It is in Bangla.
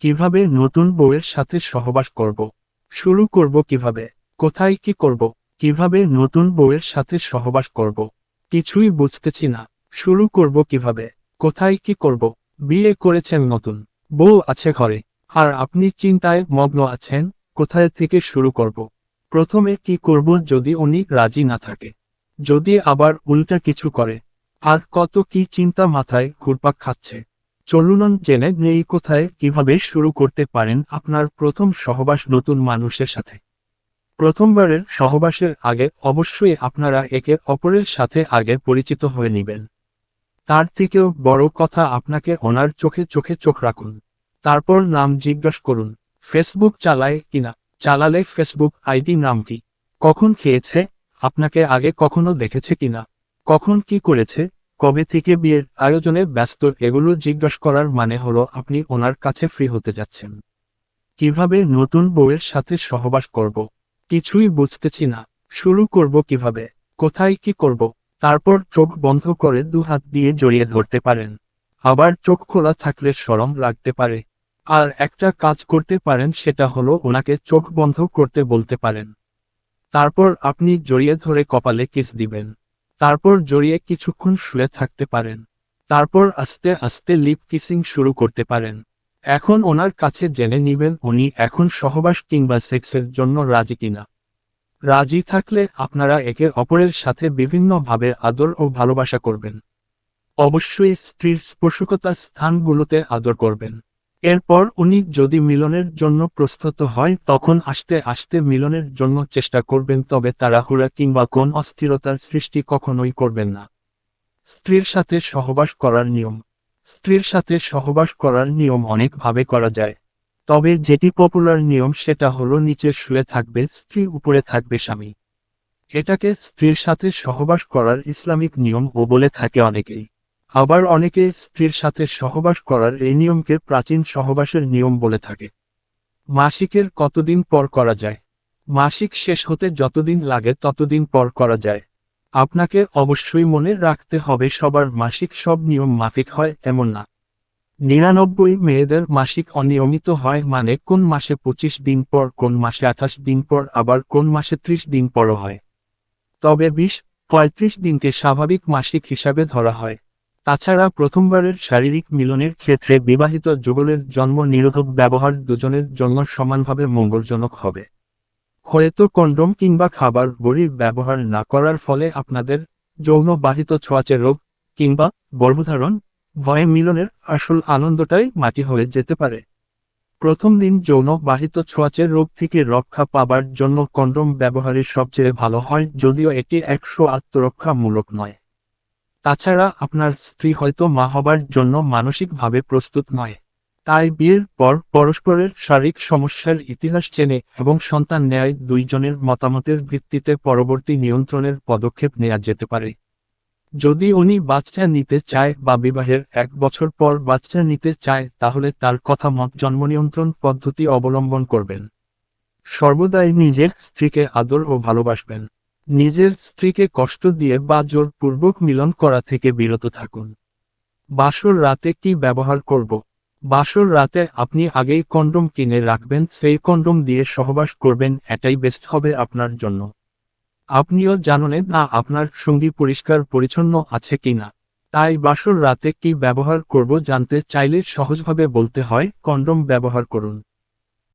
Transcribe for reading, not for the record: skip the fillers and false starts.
কিভাবে নতুন বউয়ের সাথে সহবাস করব? শুরু করব কিভাবে? কোথায় কি করব? কিভাবে নতুন বউয়ের সাথে সহবাস করব? কিছুই বুঝতেছি না। শুরু করব কিভাবে? কোথায় কি করব? বিয়ে করেছেন নতুন, বউ আছে ঘরে, আর আপনি চিন্তায় মগ্ন আছেন, কোথায় থেকে শুরু করব? প্রথমে কি করব যদি উনি রাজি না থাকে? যদি আবার উল্টা কিছু করে? আর কত কি চিন্তা মাথায় ঘুরপাক খাচ্ছে। চলুন জেনে নেই কোথায় কিভাবে শুরু করতে পারেন আপনার প্রথম সহবাস নতুন মানুষের সাথে। প্রথমবারের সহবাসের আগে অবশ্যই আপনারা একে অপরের সাথে আগে পরিচিত হয়ে নেবেন। তার থেকেও বড় কথা, আপনাকে ওনার চোখে চোখে চোখ রাখুন। তারপর নাম জিজ্ঞাসা করুন। ফেসবুক চালায় কিনা? চালালে ফেসবুক আইডি নাম কি? কখন খেয়েছে? আপনাকে আগে কখনো দেখেছে কিনা? কখন কি করেছে? কবে থেকে বিয়ের আয়োজনে ব্যস্ত? এগুলো জিজ্ঞাসা করার মানে হলো আপনি ওনার কাছে ফ্রি হতে যাচ্ছেন। কিভাবে নতুন বউয়ের সাথে সহবাস করব? কিছুই বুঝতেছি না। শুরু করব কিভাবে? কোথায় কি করব? তারপর চোখ বন্ধ করে দুহাত দিয়ে জড়িয়ে ধরতে পারেন। আবার চোখ খোলা থাকলে শরম লাগতে পারে। আর একটা কাজ করতে পারেন, সেটা হলো ওনাকে চোখ বন্ধ করতে বলতে পারেন। তারপর আপনি জড়িয়ে ধরে কপালে কিস দিবেন। তারপর জড়িয়ে কিছুক্ষণ শুয়ে থাকতে পারেন। তারপর আস্তে আস্তে লিপ কিসিং শুরু করতে পারেন। এখন ওনার কাছে জেনে নিবেন উনি এখন সহবাস কিংবা সেক্সের জন্য রাজি কিনা। রাজি থাকলে আপনারা একে অপরের সাথে বিভিন্নভাবে আদর ও ভালোবাসা করবেন। অবশ্যই স্ত্রীর স্পর্শকাতর স্থানগুলোতে আদর করবেন। এরপর উনি যদি মিলনের জন্য প্রস্তুত হয় তখন আস্তে আস্তে মিলনের জন্য চেষ্টা করবেন, তবে তাড়াহুড়া কিংবা কোন অস্থিরতার সৃষ্টি কখনোই করবেন না। স্ত্রীর সাথে সহবাস করার নিয়ম। স্ত্রীর সাথে সহবাস করার নিয়ম অনেকভাবে করা যায়। তবে যেটি পপুলার নিয়ম সেটা হলো নিচে শুয়ে থাকবে স্ত্রী, উপরে থাকবে স্বামী। এটাকে স্ত্রীর সাথে সহবাস করার ইসলামিক নিয়ম ও বলে থাকে অনেকেই। আবার অনেকে স্ত্রীর সাথে সহবাস করার এই নিয়মকে প্রাচীন সহবাসের নিয়ম বলে থাকে। মাসিকের কতদিন পর করা যায়? মাসিক শেষ হতে যতদিন লাগে ততদিন পর করা যায়। আপনাকে অবশ্যই মনে রাখতে হবে সবার মাসিক সব নিয়ম মাফিক হয় এমন না। ৯৯ মেয়েদের মাসিক অনিয়মিত হয়, মানে কোন মাসে ২৫ দিন পর, কোন মাসে ২৮ দিন পর, আবার কোন মাসে ৩০ দিন পরও হয়। তবে ২০-৩৫ দিনকে স্বাভাবিক মাসিক হিসাবে ধরা হয়। তাছাড়া প্রথমবারের শারীরিক মিলনের ক্ষেত্রে বিবাহিত যুগলের জন্ম নিরোধক ব্যবহার দুজনের জন্য সমানভাবে মঙ্গলজনক হবে। হয়তো কন্ডোম কিংবা খাবার বড়ি ব্যবহার না করার ফলে আপনাদের যৌনবাহিত ছোঁয়াচে রোগ কিংবা গর্ভধারণ ভয়ে মিলনের আসল আনন্দটাই মাটি হয়ে যেতে পারে। প্রথম দিন যৌনবাহিত ছোঁয়াচে রোগ থেকে রক্ষা পাবার জন্য কন্ডোম ব্যবহারের সবচেয়ে ভালো হয়, যদিও এটি ১০০ আত্মরক্ষামূলক নয়। তাছাড়া আপনার স্ত্রী হয়তো মা হবার জন্য মানসিকভাবে প্রস্তুত নয়। তাই বিয়ের পর পরস্পরের শারীরিক সমস্যার ইতিহাস জেনে এবং সন্তান নেয় দুইজনের মতামতের ভিত্তিতে পরবর্তী নিয়ন্ত্রণের পদক্ষেপ নেওয়া যেতে পারে। যদি উনি বাচ্চা নিতে চায় বা বিবাহের ১ বছর পর বাচ্চা নিতে চায়, তাহলে তার কথা মত জন্মনিয়ন্ত্রণ পদ্ধতি অবলম্বন করবেন। সর্বদাই নিজের স্ত্রীকে আদর ও ভালোবাসবেন। নিজের স্ত্রীকে কষ্ট দিয়ে বা জোরপূর্বক মিলন করা থেকে বিরত থাকুন। বাসর রাতে কি ব্যবহার করব? বাসর রাতে আপনি আগেই কন্ডোম কিনে রাখবেন, সেই কন্ডোম দিয়ে সহবাস করবেন, এটাই বেস্ট হবে আপনার জন্য। আপনিও জানেন না আপনার সঙ্গী পরিষ্কার পরিচ্ছন্ন আছে কিনা। তাই বাসর রাতে কি ব্যবহার করব জানতে চাইলে সহজভাবে বলতে হয় কন্ডোম ব্যবহার করুন।